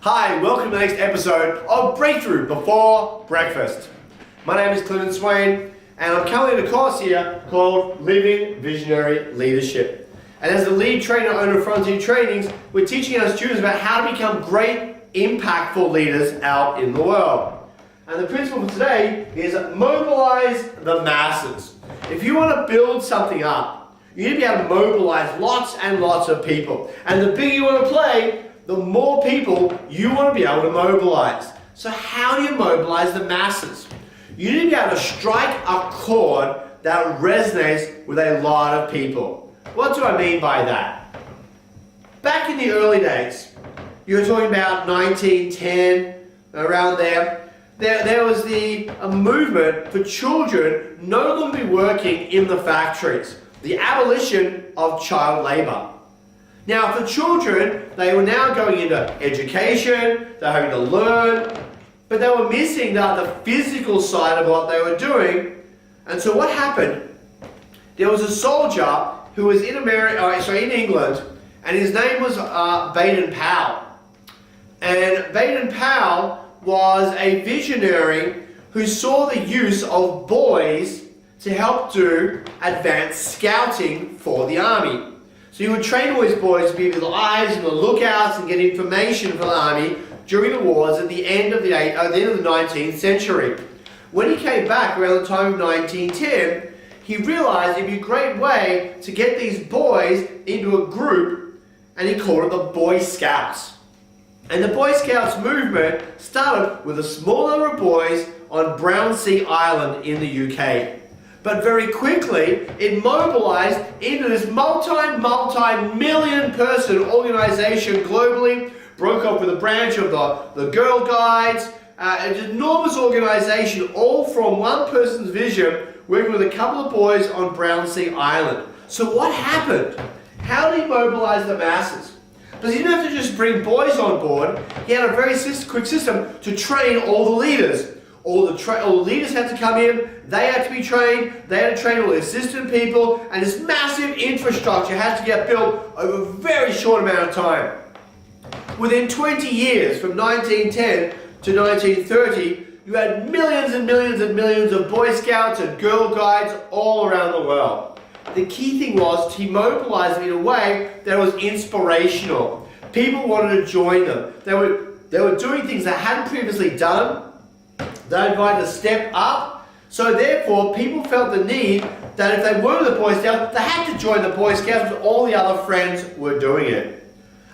Hi, welcome to the next episode of Breakthrough Before Breakfast. My name is Swaine, and I'm currently in a course here called Living Visionary Leadership. And as the lead trainer owner of Frontier Trainings, we're teaching our students about how to become great, impactful leaders out in the world. And the principle for today is mobilize the masses. If you want to build something up, you need to be able to mobilize lots and lots of people. And the bigger you want to play, the more people you want to be able to mobilize. So how do you mobilize the masses? You need to be able to strike a chord that resonates with a lot of people. What do I mean by that? Back in the early days, you were talking about 1910, around there was a movement for children no longer be working in the factories. The abolition of child labor. Now for children, they were now going into education, they're having to learn, but they were missing the physical side of what they were doing. And so what happened? There was a soldier who was in England, and his name was Baden-Powell. And Baden-Powell was a visionary who saw the use of boys to help do advanced scouting for the army. So you would train all these boys to be the eyes and the lookouts and get information for the army during the wars at the end of the 19th century. When he came back around the time of 1910, he realized it'd be a great way to get these boys into a group, and he called it the Boy Scouts. And the Boy Scouts movement started with a small number of boys on Brownsea Island in the UK. But very quickly, it mobilized into this multi-million person organization globally, broke off with a branch of the Girl Guides, an enormous organization, all from one person's vision, working with a couple of boys on Brownsea Island. So what happened? How did he mobilize the masses? Because he didn't have to just bring boys on board, he had a very quick system to train all the leaders. All the leaders had to come in, they had to be trained, they had to train all the assistant people, and this massive infrastructure had to get built over a very short amount of time. Within 20 years, from 1910 to 1930, you had millions and millions and millions of Boy Scouts and Girl Guides all around the world. The key thing was to mobilize them in a way that was inspirational. People wanted to join them. They were doing things they hadn't previously done. They invited to step up, so therefore people felt the need that if they were the Boy Scouts, they had to join the Boy Scouts because all the other friends were doing it.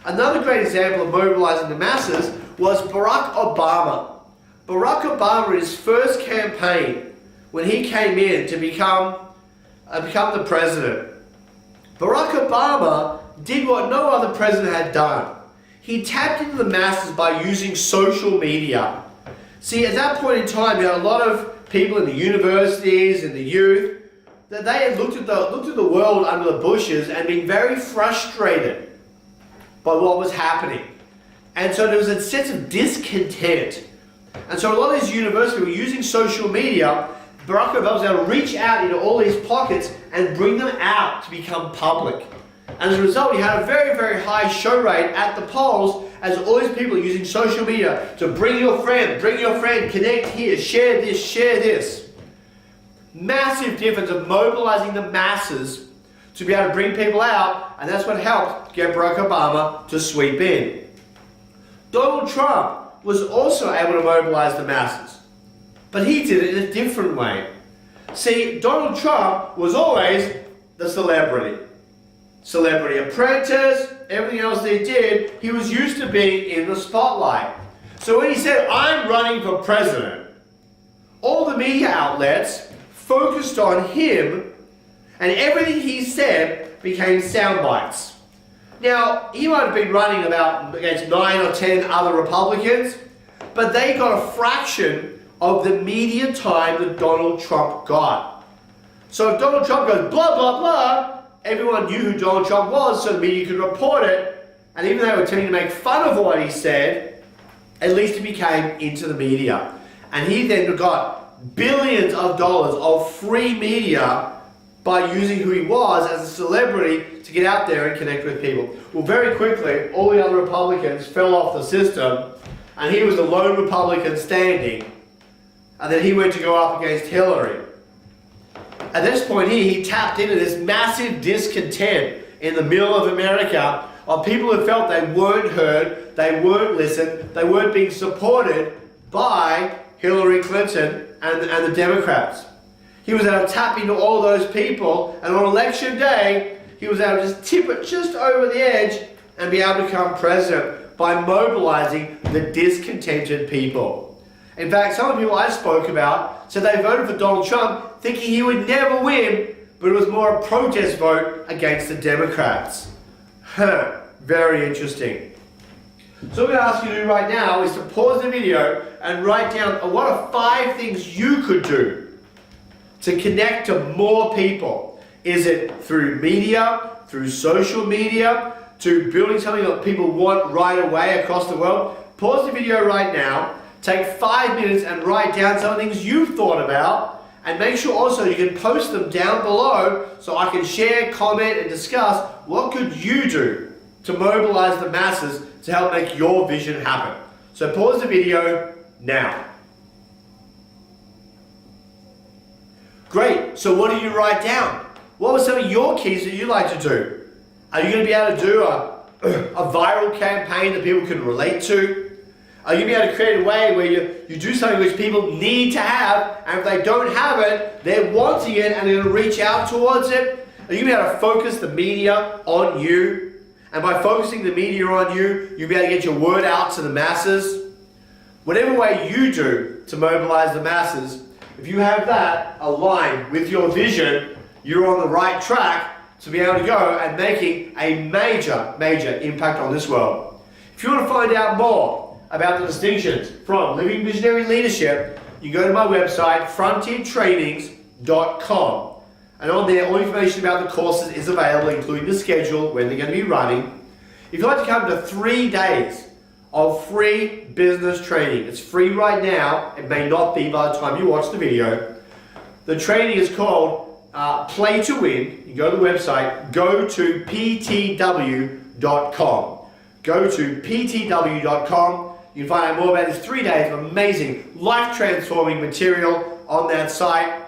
Another great example of mobilizing the masses was Barack Obama. Barack Obama, in his first campaign, when he came in to become the president, Barack Obama did what no other president had done. He tapped into the masses by using social media. See, at that point in time, you had a lot of people in the universities and the youth that they had looked at the world under the bushes and been very frustrated by what was happening. And so there was a sense of discontent. And so a lot of these universities were using social media. Barack Obama was able to reach out into all these pockets and bring them out to become public. And as a result, you had a very, very high show rate at the polls as all these people are using social media to bring your friend, connect here, share this. Massive difference of mobilizing the masses to be able to bring people out, and that's what helped get Barack Obama to sweep in. Donald Trump was also able to mobilize the masses, but he did it in a different way. See, Donald Trump was always the celebrity apprentice, everything else they did, he was used to being in the spotlight. So when he said, "I'm running for president," all the media outlets focused on him, and everything he said became sound bites. Now, he might have been running against 9 or 10 other Republicans, but they got a fraction of the media time that Donald Trump got. So if Donald Trump goes blah, blah, blah, everyone knew who Donald Trump was, so the media could report it, and even though they were tending to make fun of what he said, at least it became into the media. And he then got billions of dollars of free media by using who he was as a celebrity to get out there and connect with people. Well, very quickly, all the other Republicans fell off the system and he was the lone Republican standing, and then he went to go up against Hillary. At this point here, he tapped into this massive discontent in the middle of America of people who felt they weren't heard, they weren't listened, they weren't being supported by Hillary Clinton and the Democrats. He was able to tap into all those people, and on election day, he was able to just tip it just over the edge and be able to become president by mobilizing the discontented people. In fact, some of the people I spoke about said they voted for Donald Trump thinking he would never win, but it was more a protest vote against the Democrats. Very interesting. So what I'm going to ask you to do right now is to pause the video and write down what are 5 things you could do to connect to more people. Is it through media, through social media, to building something that people want right away across the world? Pause the video right now, take 5 minutes and write down some of the things you've thought about, and make sure also you can post them down below so I can share, comment, and discuss what could you do to mobilize the masses to help make your vision happen. So pause the video now. Great, so what did you write down? What were some of your keys that you like to do? Are you going to be able to do a viral campaign that people can relate to? Are you going to be able to create a way where you do something which people need to have, and if they don't have it, they're wanting it and they're going to reach out towards it? Are you going to be able to focus the media on you? And by focusing the media on you, you'll be able to get your word out to the masses. Whatever way you do to mobilize the masses, if you have that aligned with your vision, you're on the right track to be able to go and making a major, major impact on this world. If you want to find out more about the distinctions from living visionary leadership, you go to my website, frontiertrainings.com. And on there, all information about the courses is available, including the schedule, when they're going to be running. If you'd like to come to 3 days of free business training, it's free right now, it may not be by the time you watch the video. The training is called Play to Win. You go to the website, go to ptw.com. Go to ptw.com. You can find out more about this 3 days of amazing, life-transforming material on that site.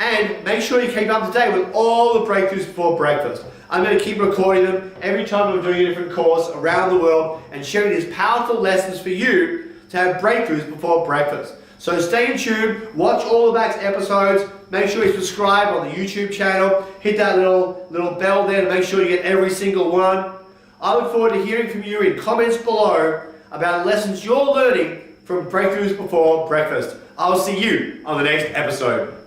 And make sure you keep up to date with all the breakthroughs before breakfast. I'm going to keep recording them every time I'm doing a different course around the world and sharing these powerful lessons for you to have breakthroughs before breakfast. So stay in tune, watch all the back episodes, make sure you subscribe on the YouTube channel, hit that little bell there to make sure you get every single one. I look forward to hearing from you in comments below about lessons you're learning from breakthroughs before breakfast. I'll see you on the next episode.